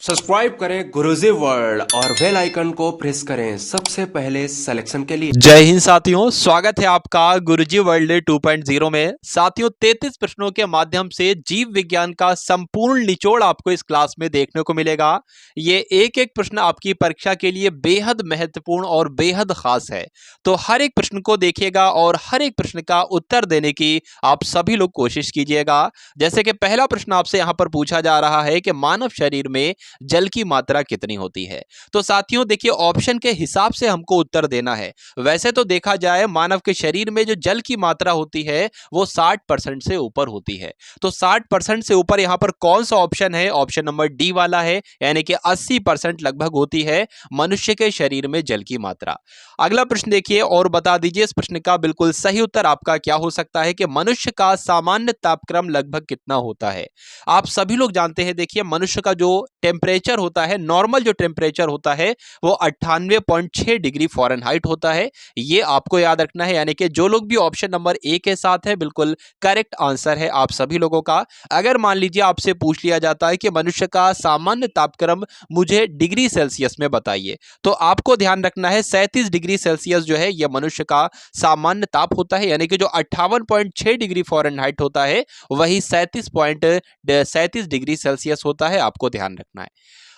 Subscribe करें गुरुजी world और bell icon को प्रेस करें सबसे पहले सिलेक्शन के लिए। जय हिंद साथियों, स्वागत है आपका गुरुजी वर्ल्ड 2.0 में। साथियों 33 प्रश्नों के माध्यम से जीव विज्ञान का संपूर्ण निचोड़ आपको इस क्लास में देखने को मिलेगा। ये एक एक प्रश्न आपकी परीक्षा के लिए बेहद महत्वपूर्ण और बेहद खास है, तो हर एक प्रश्न को देखिएगा और हर एक प्रश्न का उत्तर देने की आप सभी लोग कोशिश कीजिएगा। जैसे कि पहला प्रश्न आपसे यहाँ पर पूछा जा रहा है कि मानव शरीर में जल की मात्रा कितनी होती है। तो साथियों देखिए, ऑप्शन के हिसाब से हमको उत्तर देना है। वैसे तो देखा जाए मानव के शरीर में जो जल की मात्रा होती है वो 60% से ऊपर होती है। तो 60% से ऊपर यहां पर कौन सा ऑप्शन है? ऑप्शन नंबर डी वाला है, यानी कि 80% लगभग होती है मनुष्य के शरीर में जल की मात्रा। अगला प्रश्न देखिए और बता दीजिए इस प्रश्न का बिल्कुल सही उत्तर आपका क्या हो सकता है कि मनुष्य का सामान्य तापक्रम लगभग कितना होता है। आप सभी लोग जानते हैं, देखिए मनुष्य का जो टेम्परेचर होता है, नॉर्मल जो टेम्परेचर होता है वो 98.6 डिग्री फ़ारेनहाइट होता है। ये आपको याद रखना है, यानी कि जो लोग भी ऑप्शन नंबर ए के साथ है बिल्कुल करेक्ट आंसर है आप सभी लोगों का। अगर मान लीजिए आपसे पूछ लिया जाता है कि मनुष्य का सामान्य तापक्रम मुझे डिग्री सेल्सियस में बताइए, तो आपको ध्यान रखना है 37 डिग्री सेल्सियस जो है यह मनुष्य का सामान्य ताप होता है, यानी कि जो 58.6 डिग्री फ़ारेनहाइट होता है वही 37 डिग्री सेल्सियस होता है, आपको ध्यान रखना है।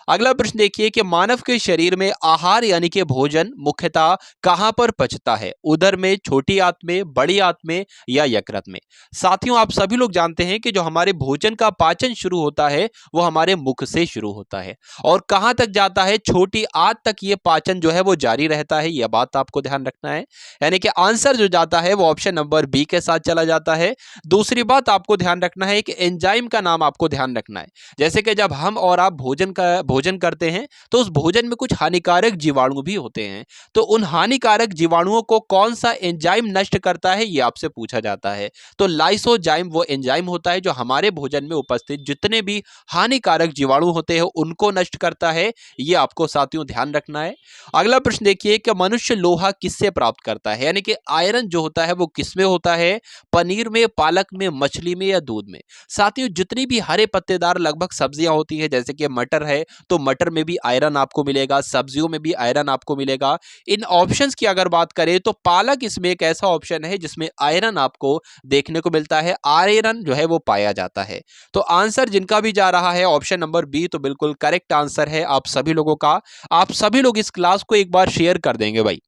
अगला प्रश्न देखिए कि मानव के शरीर में आहार यानी कि भोजन मुख्यतः कहां पर पचता है? उदर में, छोटी आंत में, बड़ी आंत में या यकृत में? साथियों आप सभी लोग जानते हैं कि जो हमारे भोजन का पाचन शुरू होता है वो हमारे मुख से शुरू होता है और कहां तक जाता है? छोटी आंत तक ये पाचन जो है वो जारी रहता है, यह बात आपको ध्यान रखना है। यानी कि आंसर जो जाता है वो ऑप्शन नंबर बी के साथ चला जाता है। दूसरी बात आपको ध्यान रखना है कि एंजाइम का नाम आपको ध्यान रखना है। जैसे कि जब हम और आप भोजन करते हैं तो उस भोजन में कुछ हानिकारक जीवाणु भी होते हैं, तो उन हानिकारक जीवाणुओं को कौन सा एंजाइम नष्ट करता है ये आपसे पूछा जाता है। तो लाइसोजाइम वो एंजाइम होता है जो हमारे भोजन में उपस्थित जितने भी हानिकारक जीवाणु होते हैं उनको नष्ट करता है, ये आपको साथियों ध्यान रखना है। अगला प्रश्न देखिए कि मनुष्य लोहा किससे प्राप्त करता है, यानी कि आयरन जो होता है वो किसमें होता है? पनीर में, पालक में, मछली में या दूध में? साथियों जितनी भी हरे पत्तेदार लगभग सब्जियां होती है, जैसे कि मटर है तो मटर में भी आयरन आपको मिलेगा, सब्जियों में भी आयरन आपको मिलेगा। इन ऑप्शंस की अगर बात करें तो पालक इसमें एक ऐसा ऑप्शन है जिसमें आयरन आपको देखने को मिलता है, आयरन जो है वो पाया जाता है। तो आंसर जिनका भी जा रहा है ऑप्शन नंबर बी, तो बिल्कुल करेक्ट आंसर है आप सभी लोगों का। आप सभी लोग इस क्लास को एक बार शेयर कर देंगे भाई।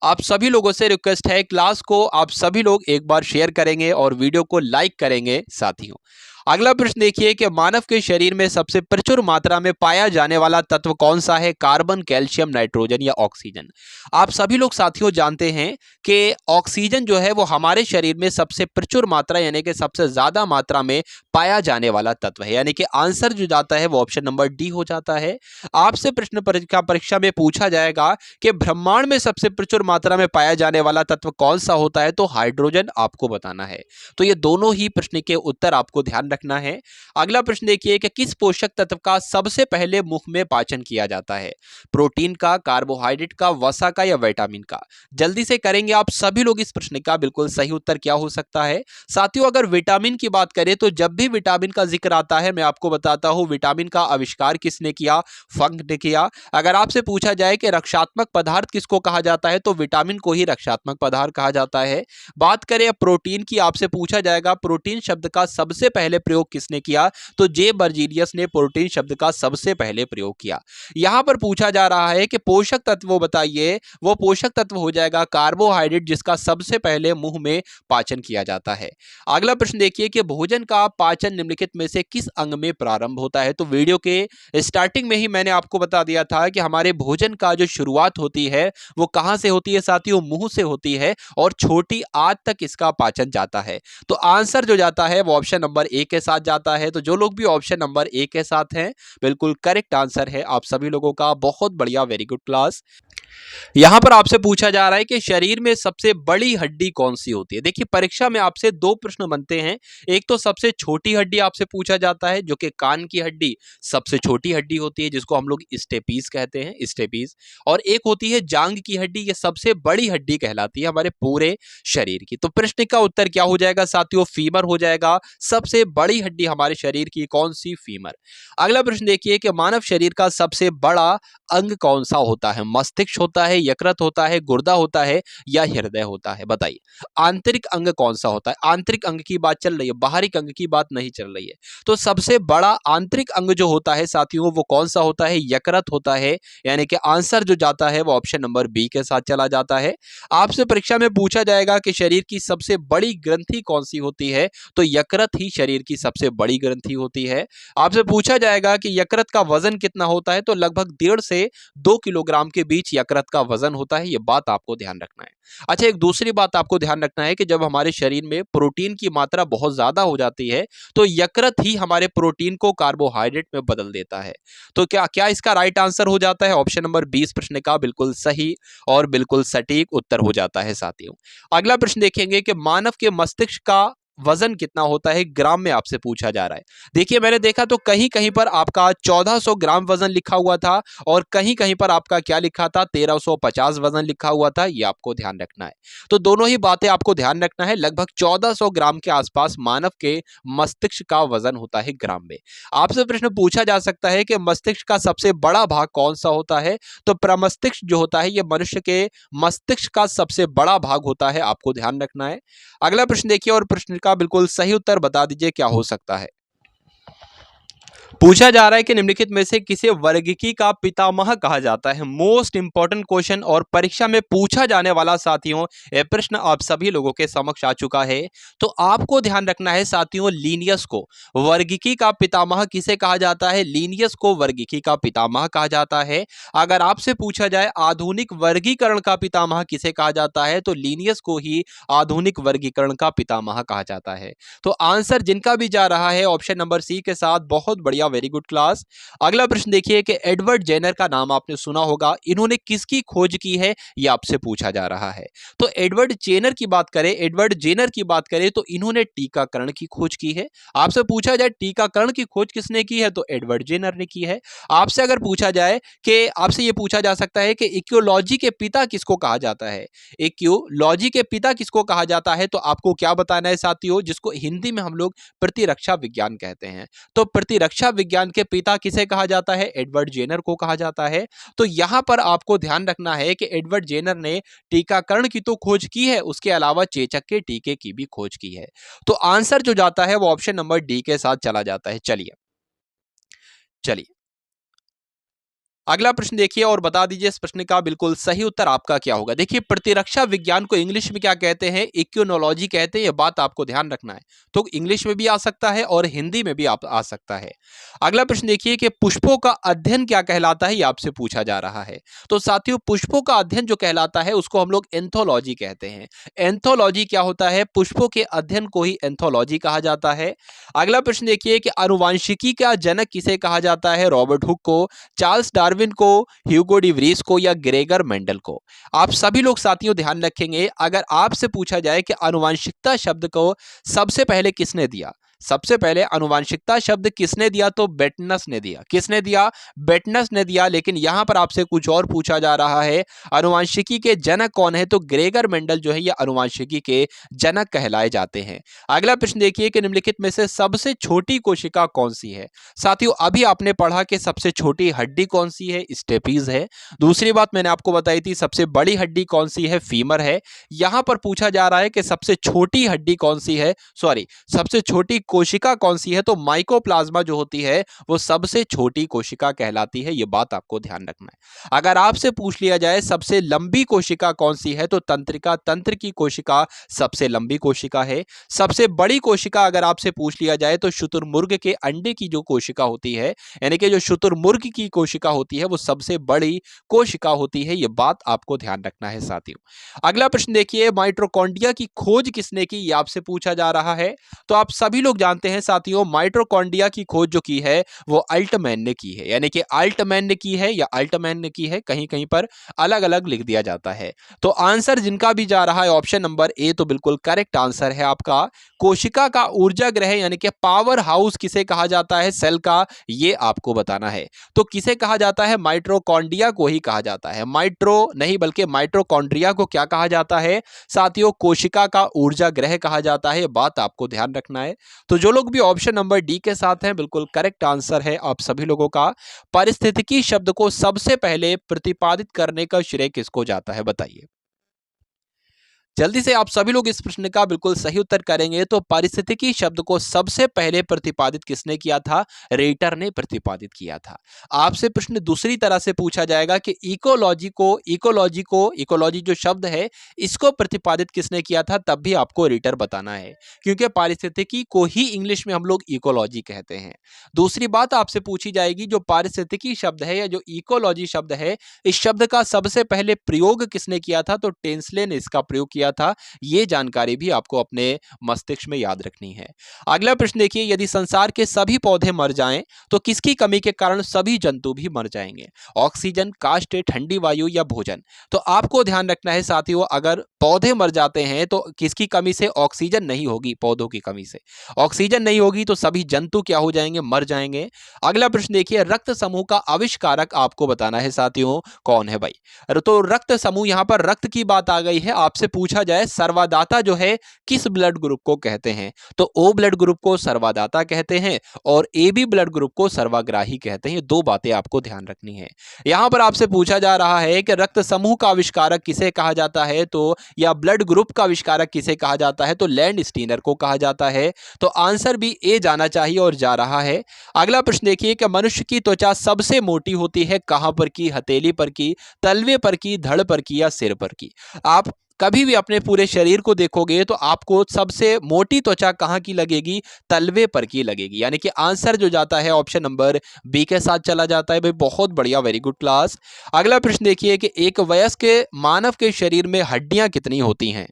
आप सभी लोगों से रिक्वेस्ट है, क्लास को आप सभी लोग एक बार शेयर करेंगे और वीडियो को लाइक करेंगे साथियों। अगला प्रश्न देखिए कि मानव के शरीर में सबसे प्रचुर मात्रा में पाया जाने वाला तत्व कौन सा है? कार्बन, कैल्शियम, नाइट्रोजन या ऑक्सीजन? आप सभी लोग साथियों जानते हैं कि ऑक्सीजन जो है वो हमारे शरीर में सबसे प्रचुर मात्रा यानी कि सबसे ज्यादा मात्रा में पाया जाने वाला तत्व है, यानी कि आंसर जो जाता है वो ऑप्शन नंबर डी हो जाता है। आपसे प्रश्न परीक्षा में पूछा जाएगा कि ब्रह्मांड में सबसे प्रचुर मात्रा में पाया जाने वाला तत्व कौन सा होता है, तो हाइड्रोजन आपको बताना है। तो ये दोनों ही प्रश्न के उत्तर आपको ध्यान रखना है। अगला प्रश्न देखिए कि किस पोषक तत्व का सबसे पहले मुख में पाचन किया जाता है? प्रोटीन का, कार्बोहाइड्रेट का, वसा का या विटामिन का? जल्दी से करेंगे आप सभी लोग इस प्रश्न का बिल्कुल सही उत्तर क्या हो सकता है। साथियों अगर विटामिन की बात करें तो जब भी विटामिन का जिक्र आता है मैं आपको बताता हूं विटामिन का आविष्कार किसने किया? फंक ने किया। अगर आपसे पूछा जाए कि रक्षात्मक पदार्थ किसको कहा जाता है तो विटामिन को ही रक्षात्मक पदार्थ कहा जाता है। बात करें प्रोटीन की, आपसे पूछा जाएगा प्रोटीन शब्द का सबसे पहले प्रयोग किसने किया, तो जे बर्जीलियस ने प्रोटीन शब्द का सबसे पहले प्रयोग किया। यहां पर पूछा जा रहा है कि पोषक तत्व बताइए, वो पोषक तत्व हो जाएगा कार्बोहाइड्रेट जिसका सबसे पहले मुंह में पाचन किया जाता है। अगला प्रश्न देखिए कि भोजन का पाचन निम्नलिखित में से किस अंग में प्रारंभ होता है? तो वीडियो के स्टार्टिंग में ही मैंने आपको बता दिया था कि हमारे भोजन का जो शुरुआत होती है वो कहां से होती है साथियों? मुंह से होती है और छोटी आंत तक इसका पाचन जाता है। तो आंसर जो जाता है वो ऑप्शन नंबर ए के साथ जाता है। तो जो लोग भी ऑप्शन नंबर ए के साथ हैं बिल्कुल करेक्ट आंसर है आप सभी लोगों का। बहुत बढ़िया, वेरी गुड क्लास। यहां पर आपसे पूछा जा रहा है कि शरीर में सबसे बड़ी हड्डी कौन सी होती है? देखिए परीक्षा में आपसे दो प्रश्न बनते हैं। एक तो सबसे छोटी हड्डी आपसे पूछा जाता है जो कि कान की हड्डी सबसे छोटी हड्डी होती है जिसको हम लोग स्टेपीज कहते हैं, स्टेपीज। और एक होती है जांग की हड्डी, ये सबसे बड़ी हड्डी कहलाती है हमारे पूरे शरीर की। तो प्रश्न का उत्तर क्या हो जाएगा साथियों? फीमर हो जाएगा, सबसे बड़ी हड्डी हमारे शरीर की कौन सी? फीमर। अगला प्रश्न देखिए कि मानव शरीर का सबसे बड़ा अंग कौन सा होता है? मस्तिष्क होता है, यकृत होता है, गुर्दा होता है या हृदय होता है? बताइए। आंतरिक अंग कौन सा होता है? आंतरिक अंग की बात चल रही है, बाहरी अंग की बात नहीं चल रही है। तो सबसे बड़ा आंतरिक अंग जो होता है साथियों वो कौन सा होता है? यकृत होता है। यानी कि आंसर जो जाता है वो ऑप्शन नंबर बी के साथ चला जाता है। आपसे परीक्षा में पूछा जाएगा कि शरीर की सबसे बड़ी ग्रंथि कौन सी होती है, तो यकृत ही शरीर की सबसे बड़ी ग्रंथि होती है। आपसे पूछा जाएगा कि यकृत का वजन कितना होता है, तो लगभग 1.5 से 2 किलोग्राम के बीच यकृत का वजन होता है। ये बात आपको ध्यान रखना है। अच्छा, एक दूसरी बात आपको ध्यान रखना है कि जब हमारे शरीर में प्रोटीन की मात्रा बहुत ज्यादा हो जाती है तो यकृत ही हमारे प्रोटीन को कार्बोहाइड्रेट में बदल देता है। तो क्या क्या इसका राइट आंसर हो जाता है? ऑप्शन नंबर 20 प्रश्न का बिल्कुल सही और बिल्कुल सटीक उत्तर हो जाता है साथियों। अगला प्रश्न देखेंगे कि मानव के मस्तिष्क का वजन कितना होता है ग्राम में, आपसे पूछा जा रहा है। देखिए, मैंने देखा तो कहीं कहीं पर आपका 1400 ग्राम वजन लिखा हुआ था और कहीं कहीं पर आपका क्या लिखा था? 1350 वजन लिखा हुआ था। ये आपको ध्यान रखना है। तो दोनों ही बातें आपको ध्यान रखना है। लगभग 1400 ग्राम के आसपास मानव के मस्तिष्क का वजन होता है ग्राम में। आपसे प्रश्न पूछा जा सकता है कि मस्तिष्क का सबसे बड़ा भाग कौन सा होता है? तो प्रमस्तिष्क जो होता है ये मनुष्य के मस्तिष्क का सबसे बड़ा भाग होता है, आपको ध्यान रखना है। अगला प्रश्न देखिए और प्रश्न का बिल्कुल सही उत्तर बता दीजिए क्या हो सकता है। पूछा जा रहा है कि निम्नलिखित में से किसे वर्गिकी का पितामह कहा जाता है? मोस्ट इंपॉर्टेंट क्वेश्चन और परीक्षा में पूछा जाने वाला साथियों यह प्रश्न आप सभी लोगों के समक्ष आ चुका है। तो आपको ध्यान रखना है साथियों, लीनियस को वर्गिकी का पितामह किसे कहा जाता है? लीनियस को वर्गिकी का पितामह कहा जाता है। अगर आपसे पूछा जाए आधुनिक वर्गीकरण का पितामह किसे कहा जाता है, तो लीनियस को ही आधुनिक वर्गीकरण का पितामह कहा जाता है। तो आंसर जिनका भी जा रहा है ऑप्शन नंबर सी के साथ, बहुत बढ़िया, वेरी गुड क्लास। अगला प्रश्न देखिए कि एडवर्ड जेनर का नाम आपने सुना होगा, इन्होंने किसकी खोज की है ये आपसे पूछा जा रहा है। तो एडवर्ड जेनर की बात करें, एडवर्ड जेनर की बात करें तो इन्होंने टीकाकरण की खोज की है। आपसे पूछा जाए टीकाकरण की खोज किसने की है, तो एडवर्ड जेनर ने की है। आपसे अगर पूछा जाए कि आपसे ये पूछा जा सकता है कि इक्योलॉजी के पिता किसको कहा जाता है, इक्योलॉजी के पिता किसको कहा जाता है, तो आपको क्या बताना है साथियों, जिसको हिंदी में हम लोग प्रतिरक्षा विज्ञान कहते हैं। तो प्रतिरक्षा विज्ञान के पिता किसे कहा जाता है? एडवर्ड जेनर को कहा जाता है। तो यहां पर आपको ध्यान रखना है कि एडवर्ड जेनर ने टीकाकरण की तो खोज की है, उसके अलावा चेचक के टीके की भी खोज की है। तो आंसर जो जाता है वो ऑप्शन नंबर डी के साथ चला जाता है। चलिए चलिए अगला प्रश्न देखिए और बता दीजिए इस प्रश्न का बिल्कुल सही उत्तर आपका क्या होगा। देखिए, प्रतिरक्षा विज्ञान को इंग्लिश में क्या कहते हैं? इक्योनोलॉजी कहते हैं। यह बात आपको ध्यान रखना है। तो इंग्लिश में भी आ सकता है और हिंदी में भी आ सकता है। अगला प्रश्न देखिए कि पुष्पों का अध्ययन क्या कहलाता है, ये आपसे पूछा जा रहा है। तो साथियों, पुष्पों का अध्ययन जो कहलाता है उसको हम लोग एंथोलॉजी कहते हैं। एंथोलॉजी क्या होता है? पुष्पों के अध्ययन को ही एंथोलॉजी कहा जाता है। अगला प्रश्न देखिए कि आनुवांशिकी का जनक किसे कहा जाता है? रॉबर्ट हुक को, चार्ल्स डार्विन को, ह्यूगो डी व्रीस को या ग्रेगर मेंडल को? आप सभी लोग साथियों ध्यान रखेंगे, अगर आपसे पूछा जाए कि आनुवांशिकता शब्द को सबसे पहले किसने दिया, सबसे पहले आनुवांशिकता शब्द किसने दिया, तो बेटनस ने दिया। किसने दिया? बेटनस ने दिया। लेकिन यहां पर आपसे कुछ और पूछा जा रहा है, आनुवांशिकी के जनक कौन है, तो ग्रेगर मेंडल जो है ये आनुवांशिकी के जनक कहलाए जाते हैं। अगला प्रश्न देखिए कि निम्नलिखित में से सबसे छोटी कोशिका कौन सी है? साथियों, अभी आपने पढ़ा कि सबसे छोटी हड्डी कौन सी है? स्टेपीज है। दूसरी बात मैंने आपको बताई थी सबसे बड़ी हड्डी कौन सी है? फीमर है। यहां पर पूछा जा रहा है कि सबसे छोटी हड्डी कौन सी है, सॉरी सबसे छोटी कोशिका कौन सी है, तो माइकोप्लाज्मा जो होती है वो सबसे छोटी कोशिका कहलाती है। यह बात आपको ध्यान रखना है। अगर आपसे पूछ लिया जाए सबसे लंबी कोशिका कौन सी है, तो तंत्रिका तंत्र की कोशिका सबसे लंबी कोशिका है। सबसे बड़ी कोशिका अगर आपसे पूछ लिया जाए तो शुतुरमुर्ग के अंडे की जो कोशिका होती है, यानी कि जो शुतुरमुर्ग की कोशिका होती है वो सबसे बड़ी कोशिका होती है। यह बात आपको ध्यान रखना है साथियों। अगला प्रश्न देखिए, माइटोकॉन्ड्रिया की खोज किसने की, यह आपसे पूछा जा रहा है। तो आप सभी लोग जानते हैं साथियों, माइटोकॉन्ड्रिया की खोज जो की है वो अल्टमैन ने की है, यानी कि अल्टमैन ने की है या अल्टमैन ने की है, कहीं कहीं पर अलग अलग लिख दिया जाता है। तो आंसर जिनका भी जा रहा है ऑप्शन नंबर ए तो बिल्कुल करेक्ट आंसर है आपका। कोशिका का ऊर्जा ग्रह यानी कि पावर हाउस किसे कहा जाता है सेल का, ये आपको बताना है। तो किसे कहा जाता है? माइटोकॉन्ड्रिया को ही कहा जाता है। माइट्रो नहीं बल्कि माइटोकॉन्ड्रिया को क्या कहा जाता है साथियों? कोशिका का ऊर्जा ग्रह कहा जाता है। बात आपको ध्यान रखना है। तो जो लोग भी ऑप्शन नंबर डी के साथ हैं बिल्कुल करेक्ट आंसर है आप सभी लोगों का। पारिस्थितिकी शब्द को सबसे पहले प्रतिपादित करने का श्रेय किसको जाता है बताइए। जल्दी से आप सभी लोग इस प्रश्न का बिल्कुल सही उत्तर करेंगे। तो पारिस्थितिकी शब्द को सबसे पहले प्रतिपादित किसने किया था? रेटर ने प्रतिपादित किया था। आपसे प्रश्न दूसरी तरह से पूछा जाएगा कि इकोलॉजी जो शब्द है इसको प्रतिपादित किसने किया था, तब भी आपको रेटर बताना है, क्योंकि पारिस्थितिकी को ही इंग्लिश में हम लोग इकोलॉजी कहते हैं। दूसरी बात आपसे पूछी जाएगी, जो पारिस्थितिकी शब्द है या जो इकोलॉजी शब्द है, इस शब्द का सबसे पहले प्रयोग किसने किया था? तो टेंसले ने इसका प्रयोग किया था। यह जानकारी भी आपको अपने मस्तिष्क में याद रखनी है। अगला प्रश्न देखिए, यदि संसार के सभी पौधे मर जाएं तो किसकी कमी के कारण सभी जंतु भी मर जाएंगे? ऑक्सीजन, काष्ठ, ठंडी वायु या भोजन? तो आपको ध्यान रखना है साथियों, अगर पौधे मर जाते हैं तो किसकी कमी से? ऑक्सीजन नहीं होगी, पौधों की कमी से ऑक्सीजन नहीं होगी तो सभी जंतु क्या हो जाएंगे? मर जाएंगे। अगला प्रश्न देखिए, रक्त समूह का आविष्कारक आपको बताना है साथियों, कौन है भाई? तो रक्त समूह, यहां पर रक्त की बात आ गई है। आपसे पूछा जाए सर्वादाता जो है किस ब्लड ग्रुप को कहते हैं? तो ओ ब्लड ग्रुप को सर्वादाता कहते हैं और ए बी ब्लड ग्रुप को सर्वाग्राही कहते हैं। ये दो बातें आपको ध्यान रखनी है। यहां पर आपसे पूछा जा रहा है कि रक्त समूह का आविष्कारक किसे कहा जाता है, तो या ब्लड ग्रुप का आविष्कारक किसे कहा जाता है? तो लैंड स्टीनर को कहा जाता है। तो आंसर भी ए जाना चाहिए और जा रहा है। अगला प्रश्न देखिए कि मनुष्य की त्वचा सबसे मोटी होती है कहां पर की? हथेली पर की, तलवे पर की, धड़ पर की या सिर पर की? आप कभी भी अपने पूरे शरीर को देखोगे तो आपको सबसे मोटी त्वचा कहां की लगेगी? तलवे पर की लगेगी। यानी कि आंसर जो जाता है ऑप्शन नंबर बी के साथ चला जाता है। भाई बहुत बढ़िया, वेरी गुड क्लास। अगला प्रश्न देखिए कि एक वयस्क मानव के शरीर में हड्डियां कितनी होती हैं?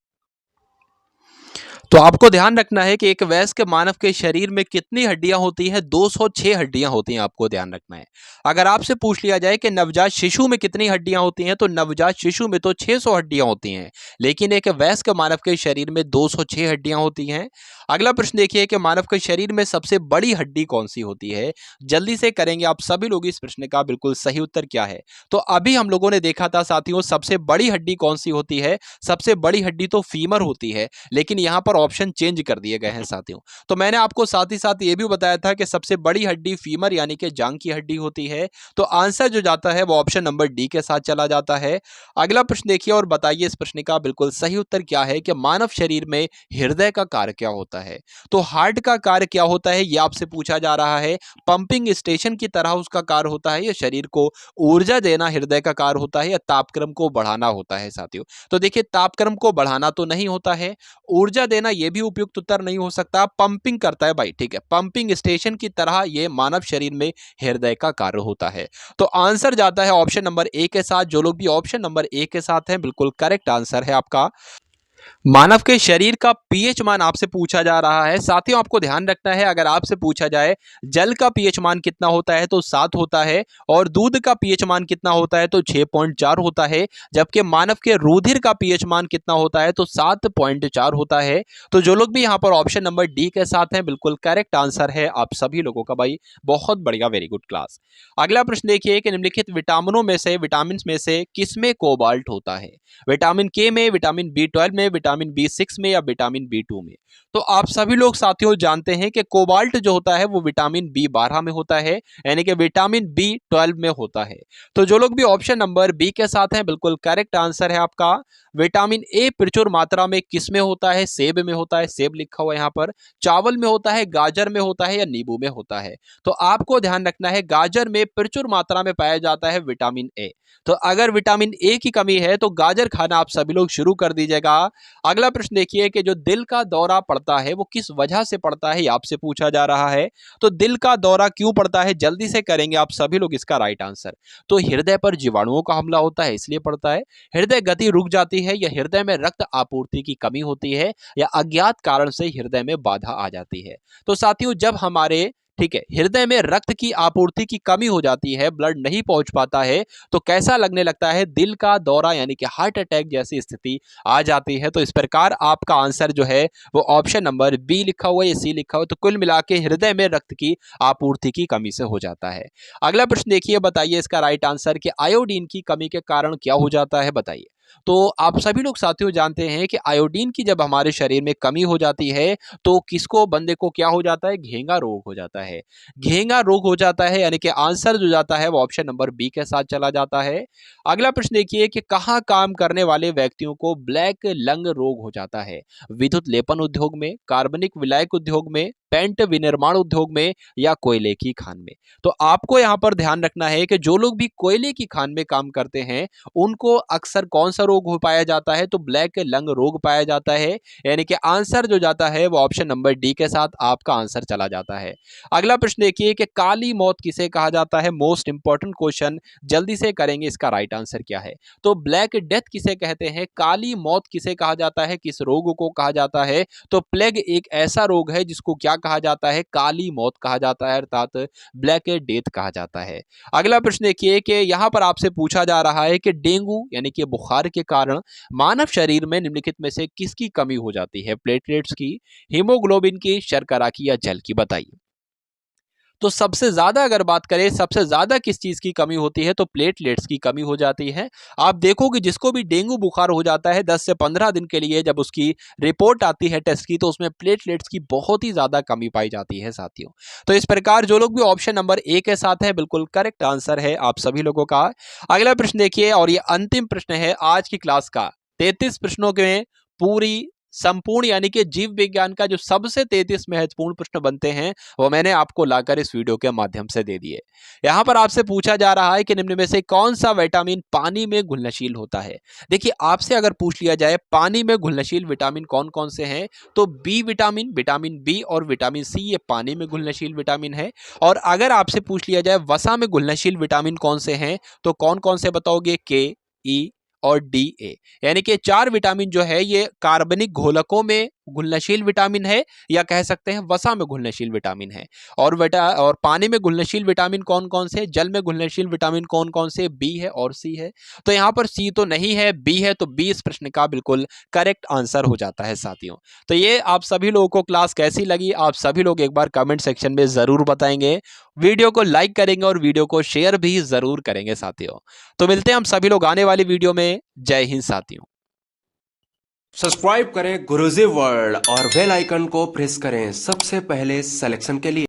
तो आपको ध्यान रखना है कि एक वयस्क मानव के शरीर में कितनी हड्डियां होती हैं? 206 हड्डियां होती हैं, आपको ध्यान रखना है। अगर आपसे पूछ लिया जाए कि नवजात शिशु में कितनी हड्डियां होती हैं, तो नवजात शिशु में तो 600 हड्डियां होती हैं, लेकिन एक वयस्क मानव के शरीर में 206 हड्डियां होती हैं। अगला प्रश्न देखिए कि मानव के शरीर में सबसे बड़ी हड्डी कौन सी होती है? जल्दी से करेंगे आप सभी लोग इस प्रश्न का बिल्कुल सही उत्तर क्या है। तो अभी हम लोगों ने देखा था साथियों, सबसे बड़ी हड्डी कौन सी होती है? सबसे बड़ी हड्डी तो फीमर होती है, लेकिन यहां पर ऑप्शन चेंज कर दिए गए हैं साथियों। तो मैंने आपको साथ ही साथ ये भी बताया था कि सबसे बड़ी हड्डी फीमर यानी कि जांघ की हड्डी होती है। तो आंसर जो जाता है वो ऑप्शन नंबर डी के साथ चला जाता है। अगला प्रश्न देखिए और बताइए इस प्रश्न का बिल्कुल सही उत्तर क्या है कि मानव शरीर में हृदय का कार्य क्या होता है? तो हार्ट का कार्य क्या होता है ये आपसे पूछा जा रहा है। पंपिंग स्टेशन की तरह उसका कार्य होता है, या शरीर को ऊर्जा देना हृदय का कार्य होता है, या तापक्रम को बढ़ाना होता है साथियों? तो देखिए, तापक्रम को बढ़ाना तो नहीं होता है, ऊर्जा देना ये भी उपयुक्त उत्तर नहीं हो सकता, पंपिंग करता है भाई, ठीक है। पंपिंग स्टेशन की तरह ये मानव शरीर में हृदय का कार्य होता है। तो आंसर जाता है ऑप्शन नंबर ए के साथ। जो लोग भी ऑप्शन नंबर ए के साथ हैं बिल्कुल करेक्ट आंसर है आपका। मानव के शरीर का पीएच मान आपसे पूछा जा रहा है साथियों। आपको ध्यान रखना है, अगर आपसे पूछा जाए जल का पीएच मान कितना होता है तो 7 होता है, और दूध का पीएच मान कितना होता है तो 6.4 होता है, जबकि मानव के रुधिर का पीएच मान कितना होता है तो 7.4 होता है। तो जो लोग भी यहाँ पर ऑप्शन नंबर डी के साथ हैं बिल्कुल करेक्ट आंसर है आप सभी लोगों का भाई, बहुत बढ़िया, वेरी गुड क्लास। अगला प्रश्न देखिए कि निम्नलिखित विटामिन में से किसमें कोबाल्ट होता है? विटामिन के में, विटामिन बी 12 में, विटामिन बी 6 में या विटामिन बी 2 में? तो आप सभी लोग साथियों जानते हैं कि कोबाल्ट जो होता है वो विटामिन बी 12 में होता है, यानी कि विटामिन बी 12 में होता है। तो जो लोग भी ऑप्शन नंबर बी के साथ हैं बिल्कुल करेक्ट आंसर है आपका। विटामिन ए प्रचुर मात्रा में किस में होता है? सेब में होता है, सेब लिखा हुआ है यहाँ पर। चावल में होता है, गाजर में होता है या नींबू में होता है? तो आपको ध्यान रखना है, गाजर में प्रचुर मात्रा में पाया जाता है विटामिन ए। तो अगर विटामिन ए की कमी है तो गाजर खाना आप सभी लोग शुरू कर दीजिएगा। अगला प्रश्न देखिए कि जो दिल का दौरा पड़ता है वो किस वजह से पड़ता है, ये आपसे पूछा जा रहा है। तो दिल का दौरा क्यों पड़ता है, जल्दी से करेंगे आप सभी लोग इसका राइट आंसर। तो हृदय पर जीवाणुओं का हमला होता है इसलिए पड़ता है, हृदय गति रुक जाती है, या हृदय में रक्त आपूर्ति की कमी होती है, या अज्ञात कारण से हृदय में बाधा आ जाती है। तो साथियों, जब हमारे, ठीक है, हृदय में रक्त की आपूर्ति की कमी हो जाती है, ब्लड नहीं पहुंच पाता है, तो कैसा लगने लगता है? दिल का दौरा यानी कि हार्ट अटैक जैसी स्थिति आ जाती है। तो इस प्रकार आपका आंसर जो है वो ऑप्शन नंबर बी लिखा हुआ है या सी लिखा हुआ है। तो कुल मिला के हृदय में रक्त की आपूर्ति की कमी से हो जाता है। अगला प्रश्न देखिए, बताइए इसका राइट आंसर कि आयोडीन की कमी के कारण क्या हो जाता है, बताइए। तो आप सभी लोग साथियों जानते हैं कि आयोडीन की जब हमारे शरीर में कमी हो जाती है तो किसको बंदे को क्या हो जाता है, घेंगा रोग हो जाता है। घेंगा रोग हो जाता है यानी कि आंसर जो जाता है वो ऑप्शन नंबर बी के साथ चला जाता है। अगला प्रश्न देखिए कि कहाँ काम करने वाले व्यक्तियों को ब्लैक लंग रोग हो जाता है? विद्युत लेपन उद्योग में, कार्बनिक विलायक उद्योग में, पेंट विनिर्माण उद्योग में या कोयले की खान में? तो आपको यहाँ पर ध्यान रखना है कि जो लोग भी कोयले की खान में काम करते हैं उनको अक्सर कौन सा रोग हो पाया जाता है, तो ब्लैक लंग रोग पाया जाता है। यानी कि आंसर जो जाता है वो ऑप्शन नंबर डी के साथ आपका आंसर चला जाता है। अगला प्रश्न देखिए कि काली मौत किसे कहा जाता है? मोस्ट इंपॉर्टेंट क्वेश्चन, जल्दी से करेंगे, इसका राइट आंसर क्या है? तो ब्लैक डेथ किसे कहते हैं, काली मौत किसे कहा जाता है, किस रोग को कहा जाता है? तो प्लेग एक ऐसा रोग है जिसको क्या कहा जाता है, काली मौत कहा जाता है, अर्थात ब्लैक डेथ कहा जाता है। अगला प्रश्न देखिए कि यहां पर आपसे पूछा जा रहा है कि डेंगू यानी कि बुखार के कारण मानव शरीर में निम्नलिखित में से किसकी कमी हो जाती है? प्लेटलेट्स की, हीमोग्लोबिन की, शर्करा की या जल की? बताइए। तो सबसे ज्यादा अगर बात करें, सबसे ज्यादा किस चीज की कमी होती है, तो प्लेटलेट्स की कमी हो जाती है। आप देखो कि जिसको भी डेंगू बुखार हो जाता है 10 से 15 दिन के लिए जब उसकी रिपोर्ट आती है टेस्ट की, तो उसमें प्लेटलेट्स की बहुत ही ज्यादा कमी पाई जाती है साथियों। तो इस प्रकार जो लोग भी ऑप्शन नंबर ए के साथ है, बिल्कुल करेक्ट आंसर है आप सभी लोगों का। अगला प्रश्न देखिए, और ये अंतिम प्रश्न है आज की क्लास का। 33 प्रश्नों में पूरी संपूर्ण यानी कि जीव विज्ञान का जो सबसे 33 महत्वपूर्ण प्रश्न बनते हैं वो मैंने आपको लाकर इस वीडियो के माध्यम से दे दिए। यहां पर आपसे पूछा जा रहा है कि निम्न में से कौन सा विटामिन पानी में घुलनशील होता है? देखिए, आपसे अगर पूछ लिया जाए पानी में घुलनशील विटामिन कौन कौन से हैं, तो बी विटामिन, विटामिन बी और विटामिन सी ये पानी में घुलनशील विटामिन है। और अगर आपसे पूछ लिया जाए वसा में घुलनशील विटामिन कौन से हैं, तो कौन कौन से बताओगे? के, ई और डी, ए। यानी कि 4 विटामिन जो है ये कार्बनिक घोलकों में घुलनशील विटामिन है या कह सकते हैं वसा में घुलनशील विटामिन है। और पानी में घुलनशील विटामिन कौन कौन से, जल में घुलनशील विटामिन कौन कौन से? बी है और सी है। तो यहाँ पर सी तो नहीं है, बी है, तो बी इस प्रश्न का बिल्कुल करेक्ट आंसर हो जाता है साथियों। तो ये आप सभी लोगों को क्लास कैसी लगी, आप सभी लोग एक बार कमेंट सेक्शन में जरूर बताएंगे। वीडियो को लाइक करेंगे और वीडियो को शेयर भी जरूर करेंगे साथियों। तो मिलते हैं हम सभी लोग आने वाली वीडियो में। जय हिंद साथियों। सब्सक्राइब करें गुरुजी वर्ल्ड और बेल आइकन को प्रेस करें सबसे पहले सिलेक्शन के लिए।